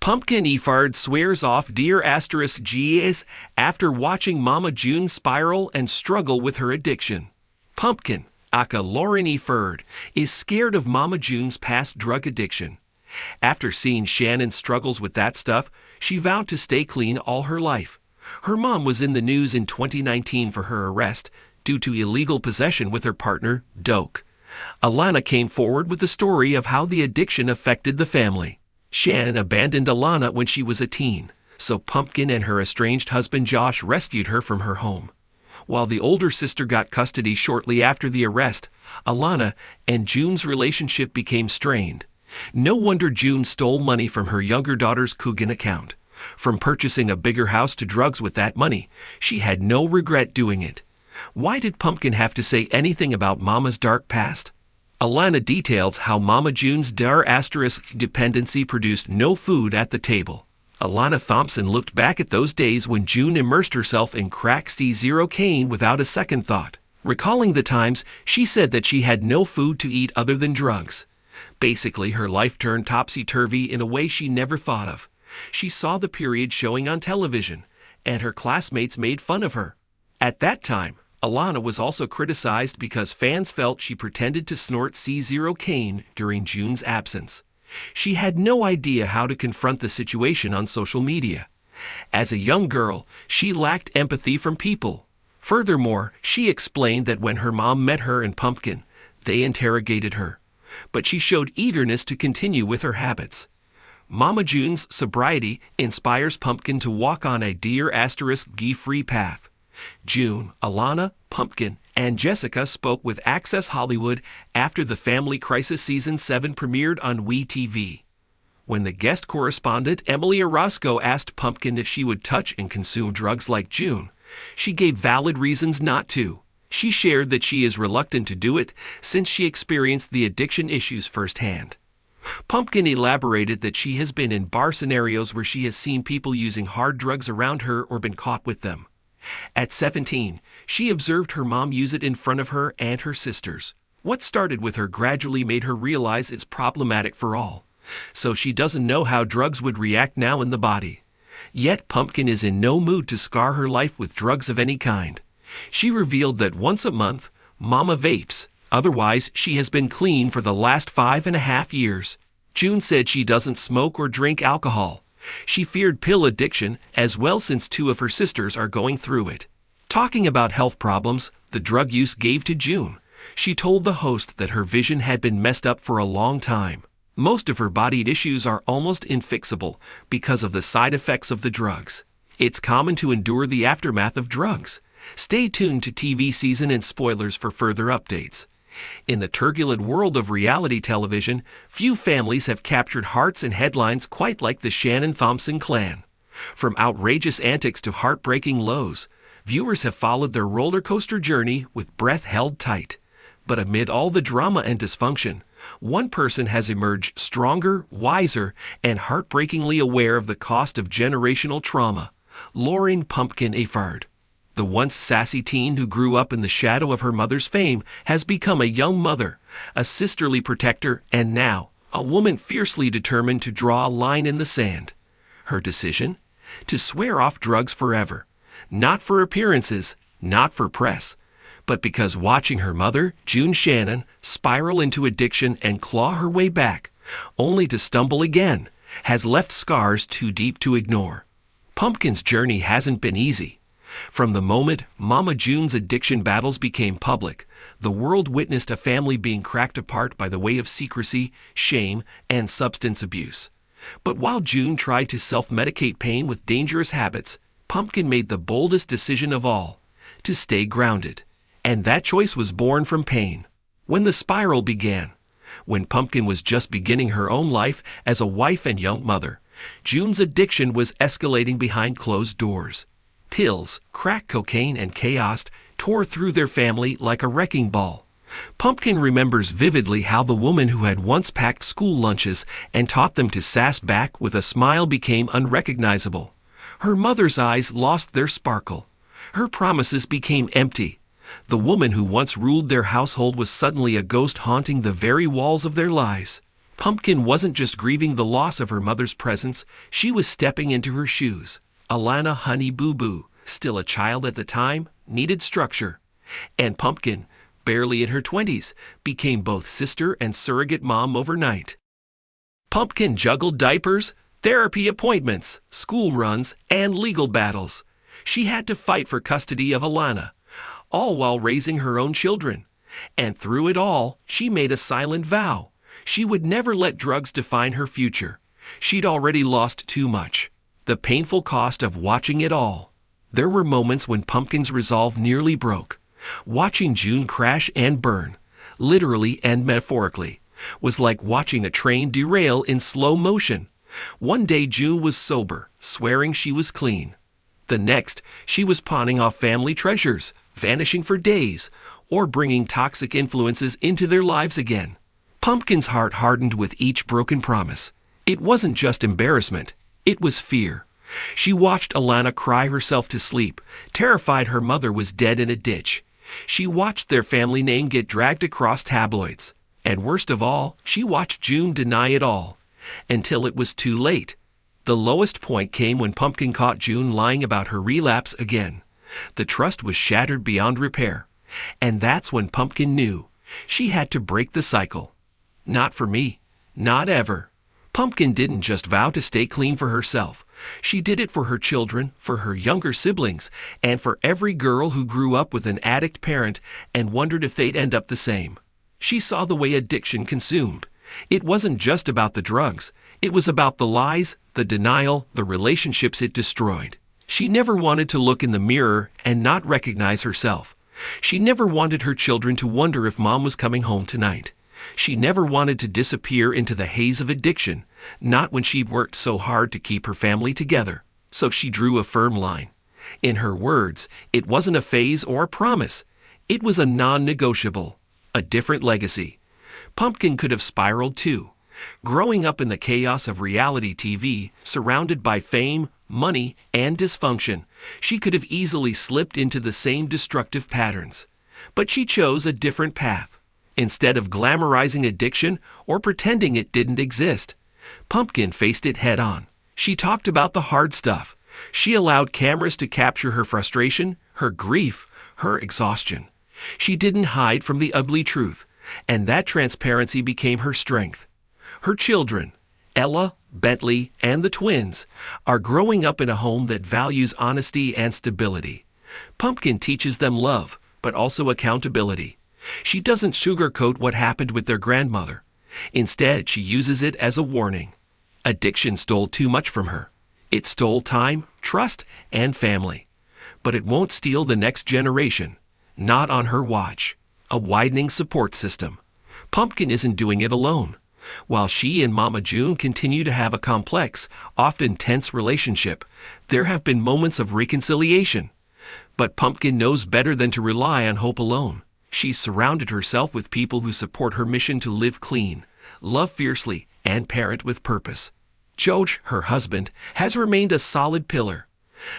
Pumpkin Efird swears off dear *Gs after watching Mama June spiral and struggle with her addiction. Pumpkin, aka Lauren Efird, is scared of Mama June's past drug addiction. After seeing Shannon's struggles with that stuff, she vowed to stay clean all her life. Her mom was in the news in 2019 for her arrest due to illegal possession with her partner, Doke. Alana came forward with the story of how the addiction affected the family. Shannon abandoned Alana when she was a teen, so Pumpkin and her estranged husband Josh rescued her from her home. While the older sister got custody shortly after the arrest, Alana and June's relationship became strained. No wonder June stole money from her younger daughter's Coogan account. From purchasing a bigger house to drugs with that money, she had no regret doing it. Why did Pumpkin have to say anything about Mama's dark past? Alana details how Mama June's dependency produced no food at the table. Alana Thompson looked back at those days when June immersed herself in crack cocaine without a second thought. Recalling the times, she said that she had no food to eat other than drugs. Basically, her life turned topsy-turvy in a way she never thought of. She saw the period showing on television, and her classmates made fun of her. At that time, Alana was also criticized because fans felt she pretended to snort cocaine during June's absence. She had no idea how to confront the situation on social media. As a young girl, she lacked empathy from people. Furthermore, she explained that when her mom met her and Pumpkin, they interrogated her. But she showed eagerness to continue with her habits. Mama June's sobriety inspires Pumpkin to walk on a *G-free path. June, Alana, Pumpkin, and Jessica spoke with Access Hollywood after the Family Crisis Season 7 premiered on WeTV. When the guest correspondent Emily Orozco asked Pumpkin if she would touch and consume drugs like June, she gave valid reasons not to. She shared that she is reluctant to do it since she experienced the addiction issues firsthand. Pumpkin elaborated that she has been in bar scenarios where she has seen people using hard drugs around her or been caught with them. At 17, she observed her mom use it in front of her and her sisters. What started with her gradually made her realize it's problematic for all. So she doesn't know how drugs would react now in the body. Yet Pumpkin is in no mood to scar her life with drugs of any kind. She revealed that once a month, Mama vapes. Otherwise, she has been clean for the last 5.5 years. June said she doesn't smoke or drink alcohol. She feared pill addiction as well since 2 of her sisters are going through it. Talking about health problems the drug use gave to June, she told the host that her vision had been messed up for a long time. Most of her body issues are almost infixable because of the side effects of the drugs. It's common to endure the aftermath of drugs. Stay tuned to TV season and spoilers for further updates. In the turbulent world of reality television, few families have captured hearts and headlines quite like the Shannon Thompson clan. From outrageous antics to heartbreaking lows, viewers have followed their roller coaster journey with breath held tight. But amid all the drama and dysfunction, one person has emerged stronger, wiser, and heartbreakingly aware of the cost of generational trauma: Lauren Pumpkin Efird. The once sassy teen who grew up in the shadow of her mother's fame has become a young mother, a sisterly protector, and now, a woman fiercely determined to draw a line in the sand. Her decision? To swear off drugs forever. Not for appearances, not for press, but because watching her mother, June Shannon, spiral into addiction and claw her way back, only to stumble again, has left scars too deep to ignore. Pumpkin's journey hasn't been easy. From the moment Mama June's addiction battles became public, the world witnessed a family being cracked apart by the way of secrecy, shame, and substance abuse. But while June tried to self-medicate pain with dangerous habits, Pumpkin made the boldest decision of all: to stay grounded. And that choice was born from pain. When the spiral began, when Pumpkin was just beginning her own life as a wife and young mother, June's addiction was escalating behind closed doors. Pills, crack cocaine, and chaos tore through their family like a wrecking ball. Pumpkin remembers vividly how the woman who had once packed school lunches and taught them to sass back with a smile became unrecognizable. Her mother's eyes lost their sparkle. Her promises became empty. The woman who once ruled their household was suddenly a ghost haunting the very walls of their lives. Pumpkin wasn't just grieving the loss of her mother's presence, she was stepping into her shoes. Alana Honey Boo Boo, still a child at the time, needed structure. And Pumpkin, barely in her 20s, became both sister and surrogate mom overnight. Pumpkin juggled diapers, therapy appointments, school runs, and legal battles. She had to fight for custody of Alana, all while raising her own children. And through it all, she made a silent vow. She would never let drugs define her future. She'd already lost too much. The painful cost of watching it all. There were moments when Pumpkin's resolve nearly broke. Watching June crash and burn, literally and metaphorically, was like watching a train derail in slow motion. One day June was sober, swearing she was clean. The next, she was pawning off family treasures, vanishing for days, or bringing toxic influences into their lives again. Pumpkin's heart hardened with each broken promise. It wasn't just embarrassment, it was fear. She watched Alana cry herself to sleep, terrified her mother was dead in a ditch. She watched their family name get dragged across tabloids. And worst of all, she watched June deny it all. Until it was too late. The lowest point came when Pumpkin caught June lying about her relapse again. The trust was shattered beyond repair. And that's when Pumpkin knew. She had to break the cycle. Not for me. Not ever. Pumpkin didn't just vow to stay clean for herself. She did it for her children, for her younger siblings, and for every girl who grew up with an addict parent and wondered if they'd end up the same. She saw the way addiction consumed. It wasn't just about the drugs. It was about the lies, the denial, the relationships it destroyed. She never wanted to look in the mirror and not recognize herself. She never wanted her children to wonder if mom was coming home tonight. She never wanted to disappear into the haze of addiction, not when she'd worked so hard to keep her family together. So she drew a firm line. In her words, it wasn't a phase or a promise. It was a non-negotiable, a different legacy. Pumpkin could have spiraled too. Growing up in the chaos of reality TV, surrounded by fame, money, and dysfunction, she could have easily slipped into the same destructive patterns. But she chose a different path. Instead of glamorizing addiction or pretending it didn't exist, Pumpkin faced it head on. She talked about the hard stuff. She allowed cameras to capture her frustration, her grief, her exhaustion. She didn't hide from the ugly truth, and that transparency became her strength. Her children, Ella, Bentley, and the twins, are growing up in a home that values honesty and stability. Pumpkin teaches them love, but also accountability. She doesn't sugarcoat what happened with their grandmother. Instead, she uses it as a warning. Addiction stole too much from her. It stole time, trust, and family. But it won't steal the next generation. Not on her watch. A widening support system. Pumpkin isn't doing it alone. While she and Mama June continue to have a complex, often tense relationship, there have been moments of reconciliation. But Pumpkin knows better than to rely on hope alone. She's surrounded herself with people who support her mission to live clean, love fiercely, and parent with purpose. George, her husband, has remained a solid pillar.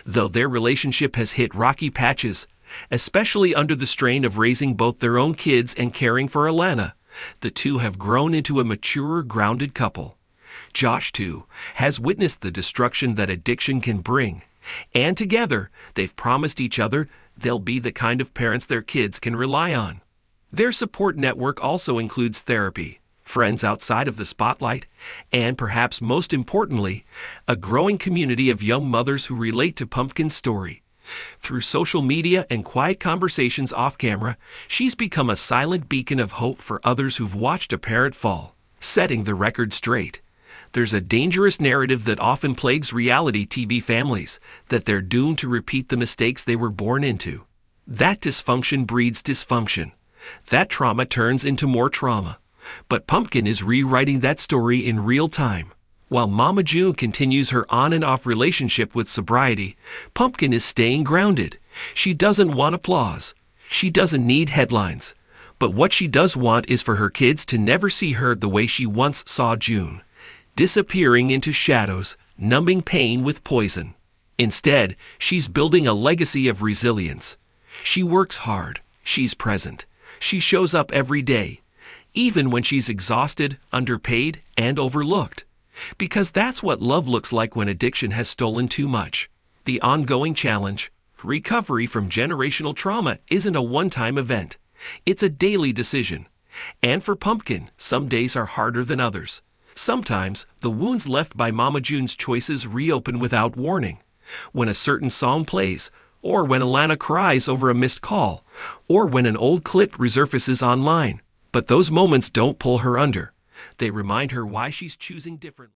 Though their relationship has hit rocky patches, especially under the strain of raising both their own kids and caring for Alana, the two have grown into a mature, grounded couple. Josh, too, has witnessed the destruction that addiction can bring, and together they've promised each other they'll be the kind of parents their kids can rely on. Their support network also includes therapy, friends outside of the spotlight, and perhaps most importantly, a growing community of young mothers who relate to Pumpkin's story. Through social media and quiet conversations off-camera, she's become a silent beacon of hope for others who've watched a parent fall, setting the record straight. There's a dangerous narrative that often plagues reality TV families, that they're doomed to repeat the mistakes they were born into. That dysfunction breeds dysfunction. That trauma turns into more trauma. But Pumpkin is rewriting that story in real time. While Mama June continues her on and off relationship with sobriety, Pumpkin is staying grounded. She doesn't want applause. She doesn't need headlines. But what she does want is for her kids to never see her the way she once saw June, disappearing into shadows, numbing pain with poison. Instead, she's building a legacy of resilience. She works hard. She's present. She shows up every day. even when she's exhausted, underpaid, and overlooked. Because that's what love looks like when addiction has stolen too much. The ongoing challenge, recovery from generational trauma, isn't a one-time event. It's a daily decision. And for Pumpkin, some days are harder than others. Sometimes, the wounds left by Mama June's choices reopen without warning. When a certain song plays, or when Alana cries over a missed call, or when an old clip resurfaces online. But those moments don't pull her under. They remind her why she's choosing differently.